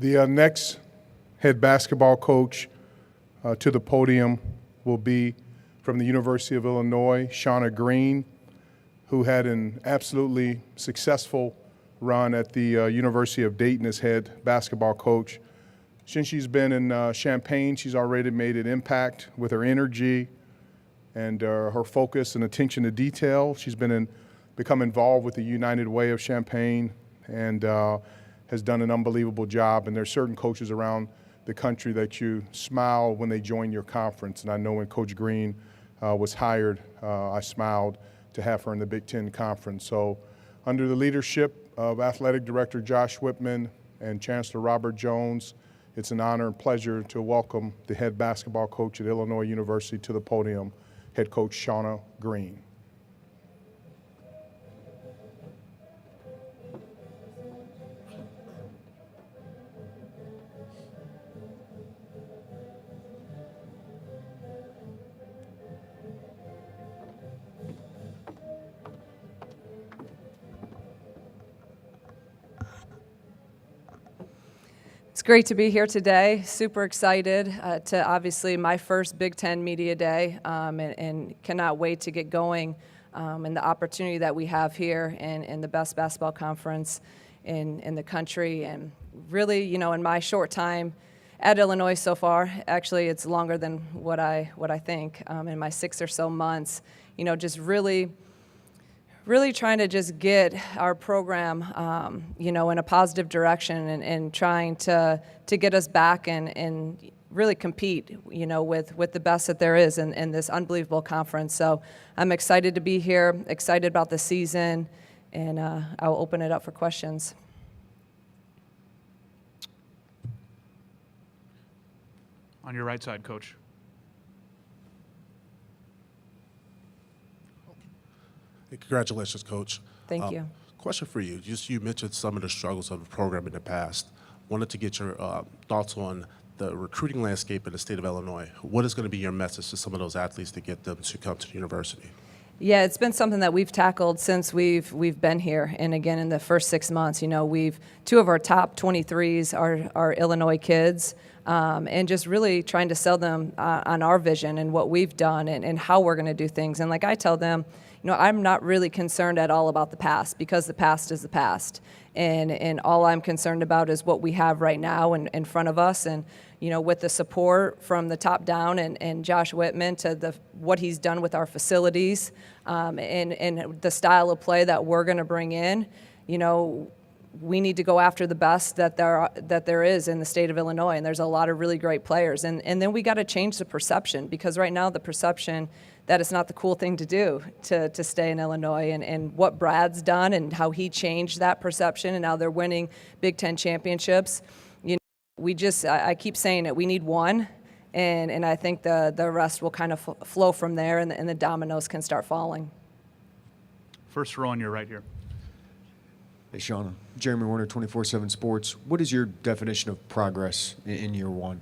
The next head basketball coach to the podium will be from the University of Illinois, Shauna Green, who had an absolutely successful run at the University of Dayton as head basketball coach. Since she's been in Champaign, she's already made an impact with her energy and her focus and attention to detail. She's become involved with the United Way of Champaign and has done an unbelievable job. And there's certain coaches around the country that you smile when they join your conference. And I know when Coach Green was hired, I smiled to have her in the Big Ten Conference. So under the leadership of Athletic Director Josh Whitman and Chancellor Robert Jones, it's an honor and pleasure to welcome the head basketball coach at Illinois University to the podium, head coach Shauna Green. It's great to be here today. Super excited to obviously my first Big Ten Media Day and cannot wait to get going and the opportunity that we have here in the best basketball conference in the country. And really, you know, in my short time at Illinois so far, actually it's longer than what I think, in my 6 or so months, you know, just really trying to just get our program, you know, in a positive direction and trying to get us back and really compete, you know, with the best that there is in this unbelievable conference. So I'm excited to be here, excited about the season, and I'll open it up for questions. On your right side, Coach. Hey, congratulations, Coach. Thank you. Question for you. You mentioned some of the struggles of the program in the past. Wanted to get your thoughts on the recruiting landscape in the state of Illinois. What is going to be your message to some of those athletes to get them to come to the university? Yeah, it's been something that we've tackled since we've been here. And again, in the first 6 months, you know, two of our top 23s are Illinois kids. And just really trying to sell them on our vision and what we've done and how we're going to do things. And like I tell them, you know, I'm not really concerned at all about the past because the past is the past. And all I'm concerned about is what we have right now in front of us. And, you know, with the support from the top down and Josh Whitman to what he's done with our facilities and the style of play that we're going to bring in, you know, we need to go after the best that there is in the state of Illinois, and there's a lot of really great players. And then we got to change the perception, because right now the perception that it's not the cool thing to do to stay in Illinois, and what Brad's done and how he changed that perception, and now they're winning Big Ten championships. You know, I keep saying it, we need one, and I think the rest will kind of flow from there, and the dominoes can start falling. First row on your right here. Hey, Shauna. Jeremy Warner, 24/7 Sports. What is your definition of progress in year one?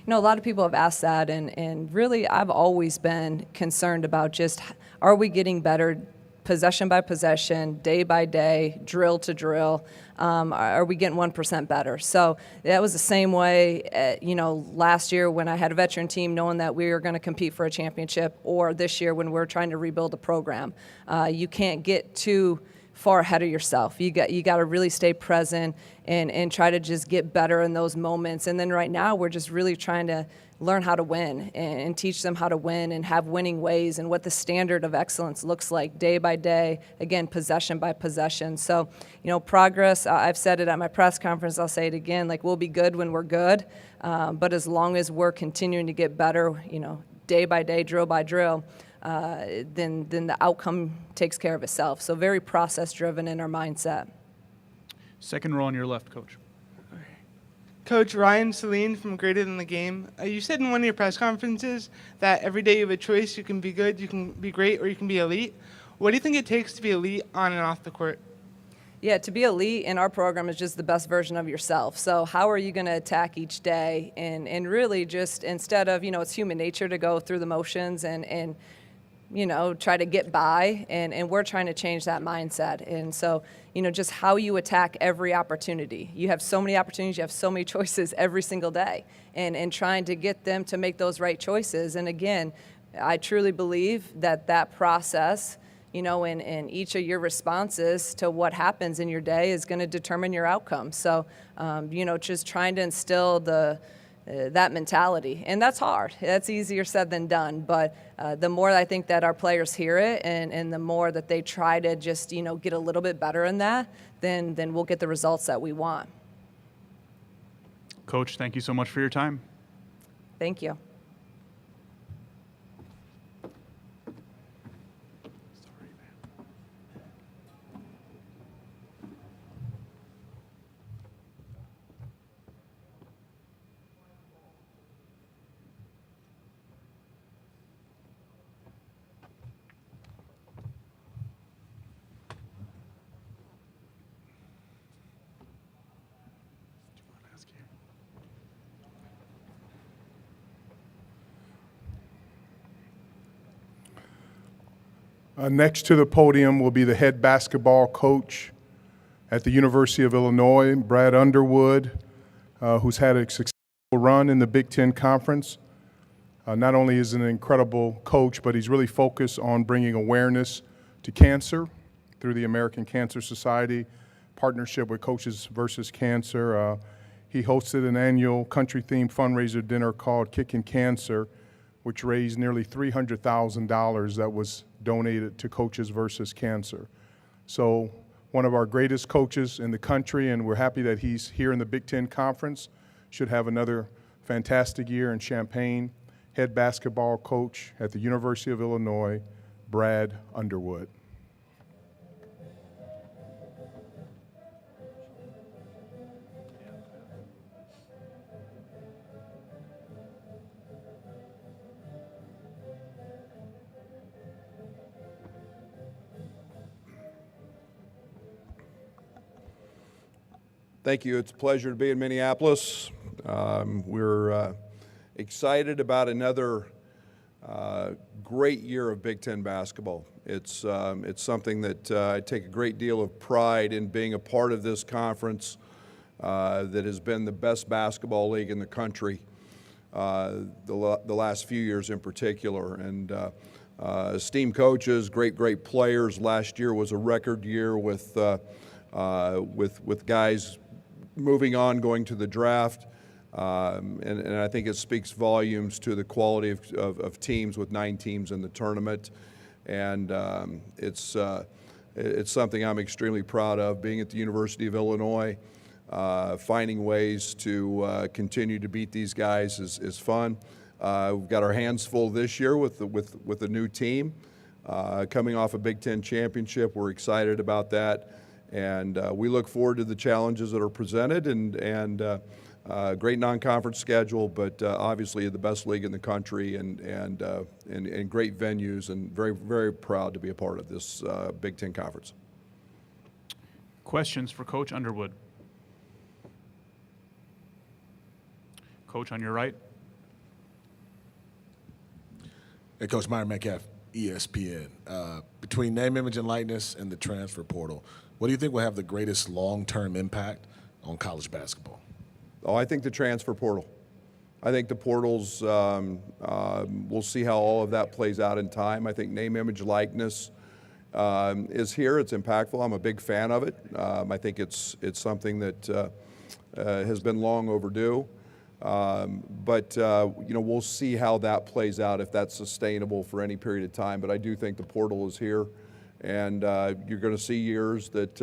You know, a lot of people have asked that, and really I've always been concerned about just, are we getting better possession by possession, day by day, drill to drill? Are we getting 1% better? So that was the same way, you know, last year when I had a veteran team, knowing that we were going to compete for a championship, or this year when we're trying to rebuild a program. You can't get too far ahead of yourself. You got to really stay present and try to just get better in those moments. And then right now we're just really trying to learn how to win and teach them how to win and have winning ways and what the standard of excellence looks like day by day, again, possession by possession. So, you know, progress, I've said it at my press conference, I'll say it again, like, we'll be good when we're good, but as long as we're continuing to get better, you know, day by day, drill by drill, then the outcome takes care of itself. So very process-driven in our mindset. Second row on your left, Coach. Coach Ryan Celine from Greater Than the Game. You said in one of your press conferences that every day you have a choice. You can be good, you can be great, or you can be elite. What do you think it takes to be elite on and off the court? Yeah, to be elite in our program is just the best version of yourself. So how are you going to attack each day and really just, instead of, you know, it's human nature to go through the motions and try to get by, and we're trying to change that mindset. And so, just how you attack every opportunity. You have so many opportunities, you have so many choices every single day, and trying to get them to make those right choices. And again, I truly believe that process, in each of your responses to what happens in your day is going to determine your outcome. So, just trying to instill that mentality. And that's hard. That's easier said than done. But the more I think that our players hear it, and the more that they try to just, get a little bit better in that, then we'll get the results that we want. Coach, thank you so much for your time. Thank you. Next to the podium will be the head basketball coach at the University of Illinois, Brad Underwood, who's had a successful run in the Big Ten Conference. Not only is he an incredible coach, but he's really focused on bringing awareness to cancer through the American Cancer Society partnership with Coaches versus Cancer. He hosted an annual country-themed fundraiser dinner called Kickin' Cancer, which raised nearly $300,000 that was donated to Coaches versus Cancer. So one of our greatest coaches in the country, and we're happy that he's here in the Big Ten Conference. Should have another fantastic year in Champaign. Head basketball coach at the University of Illinois, Brad Underwood. Thank you. It's a pleasure to be in Minneapolis. We're excited about another great year of Big Ten basketball. It's something that I take a great deal of pride in being a part of this conference that has been the best basketball league in the country the last few years in particular. And esteemed coaches, great players. Last year was a record year with guys moving on, going to the draft, and I think it speaks volumes to the quality of teams, with 9 teams in the tournament, and it's something I'm extremely proud of. Being at the University of Illinois, finding ways to continue to beat these guys is fun. We've got our hands full this year with a new team coming off a Big Ten championship. We're excited about that. And we look forward to the challenges that are presented, and great non-conference schedule, but obviously the best league in the country, and great venues, and very proud to be a part of this Big Ten Conference. Questions for Coach Underwood? Coach, on your right. Hey, Coach Myron Metcalf, ESPN. Between name, image, and likeness and the transfer portal, what do you think will have the greatest long-term impact on college basketball? Oh, I think the transfer portal. I think the portals, we'll see how all of that plays out in time. I think name, image, likeness is here. It's impactful. I'm a big fan of it. I think it's something that has been long overdue. But we'll see how that plays out, if that's sustainable for any period of time. But I do think the portal is here. And you're going to see years that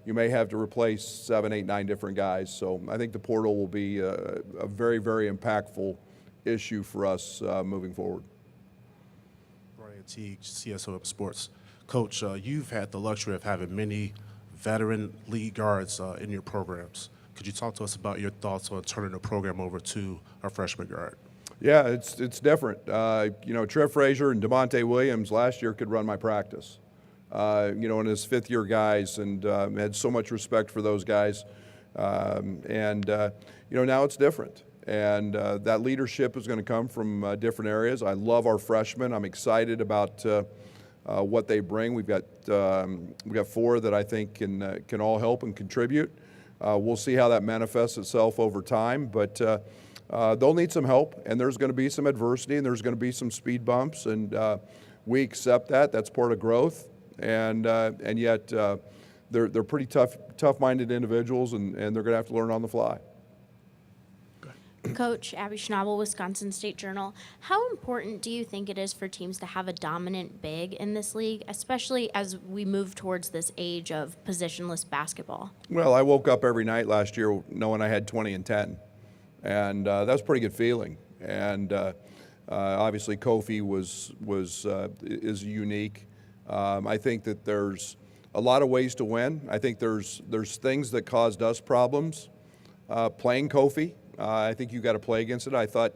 you may have to replace 7, 8, 9 different guys. So I think the portal will be a very impactful issue for us moving forward. Brian Teague, CSO of Sports. Coach, you've had the luxury of having many veteran lead guards in your programs. Could you talk to us about your thoughts on turning the program over to a freshman guard? Yeah, it's different. Trev Frazier and DeMonte Williams last year could run my practice. And his fifth-year guys, and had so much respect for those guys. Now it's different. And that leadership is going to come from different areas. I love our freshmen. I'm excited about what they bring. We've got 4 that I think can all help and contribute. We'll see how that manifests itself over time, but they'll need some help, and there's going to be some adversity, and there's going to be some speed bumps, and we accept that. That's part of growth, and yet they're pretty tough-minded individuals, and they're going to have to learn on the fly. Coach, Abby Schnabel, Wisconsin State Journal. How important do you think it is for teams to have a dominant big in this league, especially as we move towards this age of positionless basketball? Well, I woke up every night last year knowing I had 20 and 10, and that was a pretty good feeling. And obviously, Kofi is unique. I think that there's a lot of ways to win. I think there's things that caused us problems playing Kofi. I think you got to play against it. I thought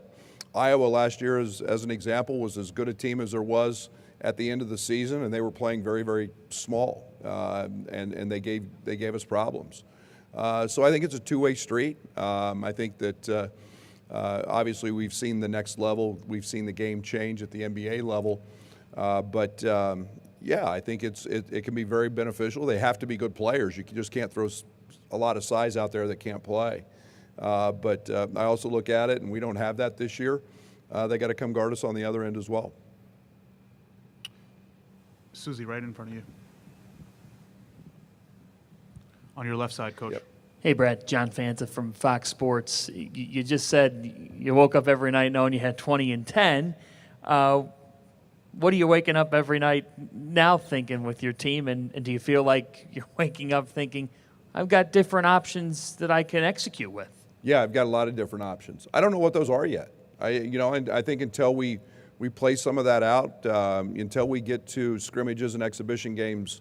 Iowa last year, as an example, was as good a team as there was at the end of the season, and they were playing very, very small, and they gave us problems. So I think it's a two-way street. I think that obviously we've seen the next level. We've seen the game change at the NBA level, but yeah, I think it can be very beneficial. They have to be good players. You just can't throw a lot of size out there that can't play. But I also look at it, and we don't have that this year. They got to come guard us on the other end as well. Susie, right in front of you. On your left side, Coach. Yep. Hey, Brad. John Fanta from Fox Sports. You just said you woke up every night knowing you had 20 and 10. What are you waking up every night now thinking with your team? And do you feel like you're waking up thinking, I've got different options that I can execute with? Yeah, I've got a lot of different options. I don't know what those are yet. And I think until we play some of that out, until we get to scrimmages and exhibition games,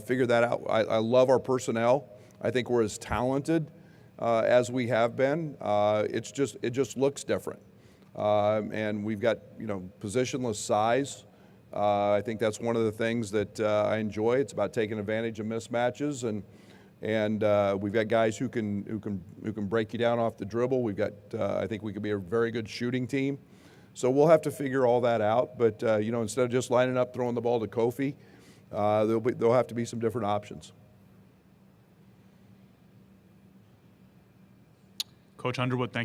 figure that out. I love our personnel. I think we're as talented as we have been. It just looks different, and we've got positionless size. I think that's one of the things that I enjoy. It's about taking advantage of mismatches and we've got guys who can break you down off the dribble. We've got I think we could be a very good shooting team. So we'll have to figure all that out. But instead of just lining up, throwing the ball to Kofi, there'll have to be some different options. Coach Underwood, thank you.